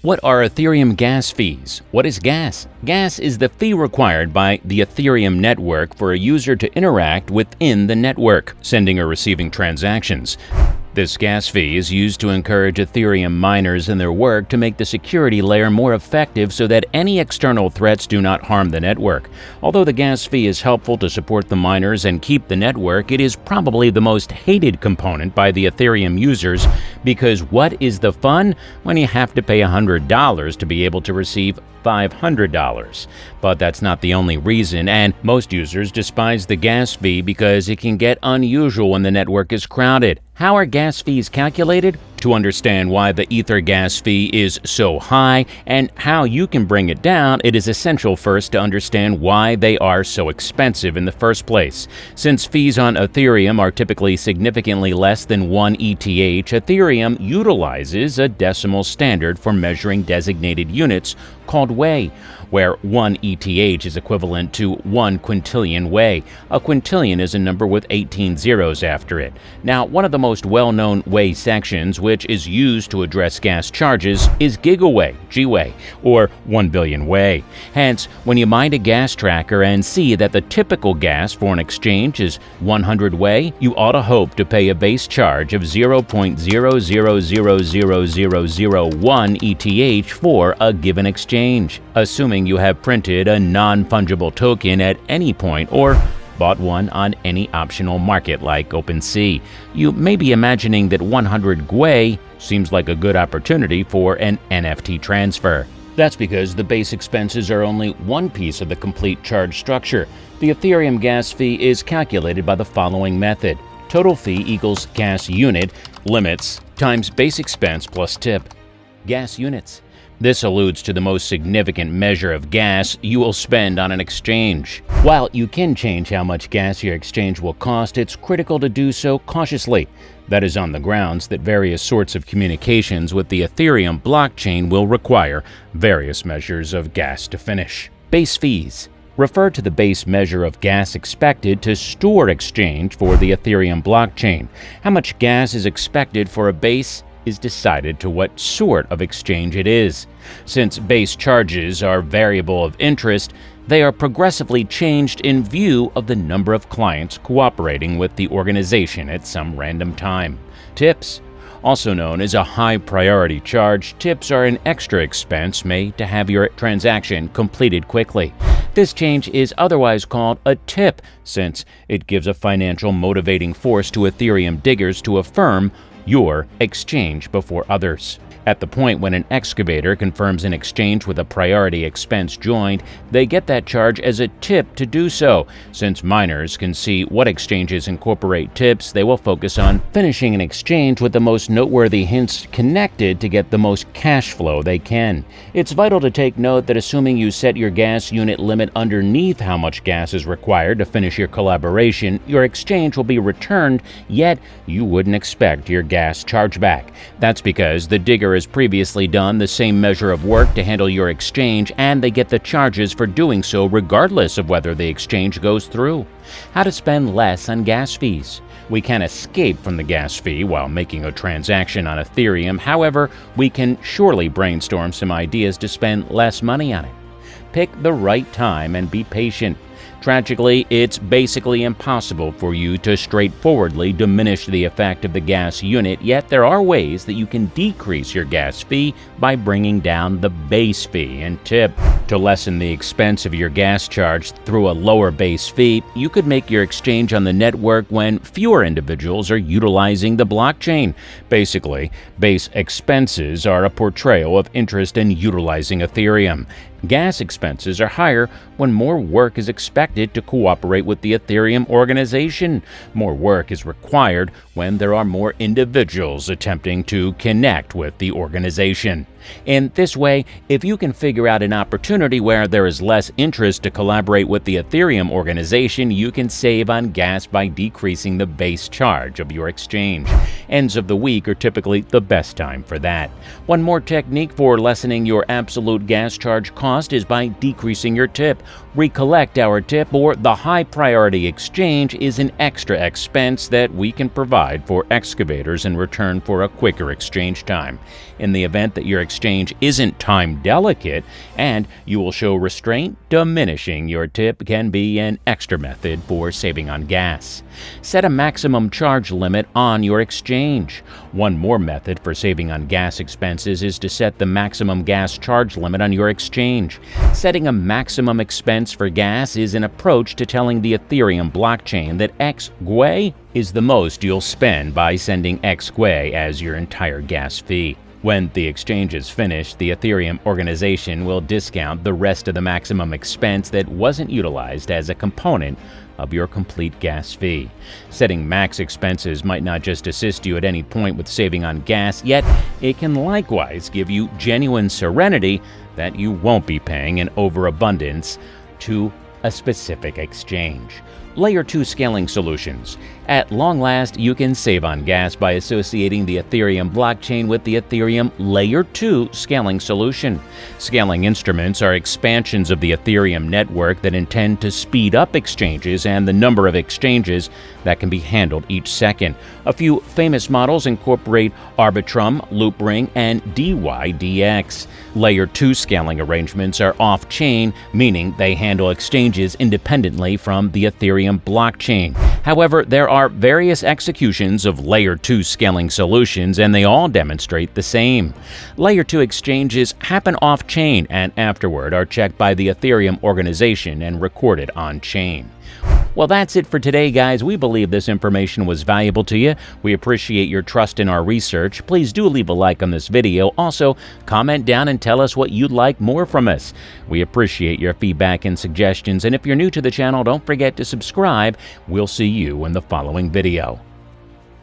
What are Ethereum gas fees? What is gas? Gas is the fee required by the Ethereum network for a user to interact within the network, sending or receiving transactions. This gas fee is used to encourage Ethereum miners in their work to make the security layer more effective so that any external threats do not harm the network. Although the gas fee is helpful to support the miners and keep the network, it is probably the most hated component by the Ethereum users because what is the fun when you have to pay $100 to be able to receive $500? But that's not the only reason, and most users despise the gas fee because it can get unusual when the network is crowded. How are gas fees calculated? To understand why the Ether gas fee is so high and how you can bring it down, it is essential first to understand why they are so expensive in the first place. Since fees on Ethereum are typically significantly less than 1 ETH, Ethereum utilizes a decimal standard for measuring designated units called Wei, where 1 ETH is equivalent to 1 quintillion Wei. A quintillion is a number with 18 zeros after it. Now, one of the most well-known Wei sections, which is used to address gas charges, is Gigawei, Gwei, or 1 billion Wei. Hence, when you mind a gas tracker and see that the typical gas for an exchange is 100 Wei, you ought to hope to pay a base charge of 0.0000001 ETH for a given exchange, assuming you have printed a non-fungible token at any point or bought one on any optional market like OpenSea. You may be imagining that 100 Gwei seems like a good opportunity for an NFT transfer. That's because the base expenses are only one piece of the complete charge structure. The Ethereum gas fee is calculated by the following method. Total fee equals gas unit limits times base expense plus tip. Gas units. This alludes to the most significant measure of gas you will spend on an exchange. While you can change how much gas your exchange will cost, it's critical to do so cautiously. That is on the grounds that various sorts of communications with the Ethereum blockchain will require various measures of gas to finish. Base fees refer to the base measure of gas expected to store exchange for the Ethereum blockchain. How much gas is expected for a base is decided to what sort of exchange it is. Since base charges are variable of interest, they are progressively changed in view of the number of clients cooperating with the organization at some random time. Tips, also known as a high priority charge, tips are an extra expense made to have your transaction completed quickly. This change is otherwise called a tip, since it gives a financial motivating force to Ethereum diggers to affirm your exchange before others. At the point when an excavator confirms an exchange with a priority expense joined, they get that charge as a tip to do so. Since miners can see what exchanges incorporate tips, they will focus on finishing an exchange with the most noteworthy hints connected to get the most cash flow they can. It's vital to take note that assuming you set your gas unit limit underneath how much gas is required to finish your collaboration, your exchange will be returned, yet you wouldn't expect your gas chargeback. That's because the digger has previously done the same measure of work to handle your exchange, and they get the charges for doing so regardless of whether the exchange goes through. How to spend less on gas fees. We can escape from the gas fee while making a transaction on Ethereum. However, we can surely brainstorm some ideas to spend less money on it. Pick the right time and be patient. Tragically, it's basically impossible for you to straightforwardly diminish the effect of the gas unit, yet there are ways that you can decrease your gas fee by bringing down the base fee and tip. To lessen the expense of your gas charge through a lower base fee, you could make your exchange on the network when fewer individuals are utilizing the blockchain. Basically, base expenses are a portrayal of interest in utilizing Ethereum. Gas expenses are higher when more work is expected to cooperate with the Ethereum organization. More work is required when there are more individuals attempting to connect with the organization. In this way, if you can figure out an opportunity where there is less interest to collaborate with the Ethereum organization, you can save on gas by decreasing the base charge of your exchange. Ends of the week are typically the best time for that. One more technique for lessening your absolute gas charge cost is by decreasing your tip. Recollect our tip, or the high priority exchange, is an extra expense that we can provide for excavators in return for a quicker exchange time. In the event that your exchange isn't time delicate and you will show restraint, diminishing your tip can be an extra method for saving on gas. Set a maximum charge limit on your exchange. One more method for saving on gas expenses is to set the maximum gas charge limit on your exchange. Setting a maximum expense for gas is an approach to telling the Ethereum blockchain that X gwei is the most you'll spend by sending X gwei as your entire gas fee. When the exchange is finished, the Ethereum organization will discount the rest of the maximum expense that wasn't utilized as a component of your complete gas fee. Setting max expenses might not just assist you at any point with saving on gas, yet it can likewise give you genuine serenity that you won't be paying an overabundance to a specific exchange. Layer 2 scaling solutions. At long last, you can save on gas by associating the Ethereum blockchain with the Ethereum Layer 2 scaling solution. Scaling instruments are expansions of the Ethereum network that intend to speed up exchanges and the number of exchanges that can be handled each second. A few famous models incorporate Arbitrum, Loopring, and DYDX. Layer 2 scaling arrangements are off-chain, meaning they handle exchanges independently from the Ethereum blockchain. However, there are various executions of Layer 2 scaling solutions, and they all demonstrate the same. Layer 2 exchanges happen off-chain and afterward are checked by the Ethereum organization and recorded on-chain. Well, that's it for today, guys. We believe this information was valuable to you. We appreciate your trust in our research. Please do leave a like on this video. Also, comment down and tell us what you'd like more from us. We appreciate your feedback and suggestions. And if you're new to the channel, don't forget to subscribe. We'll see you in the following video.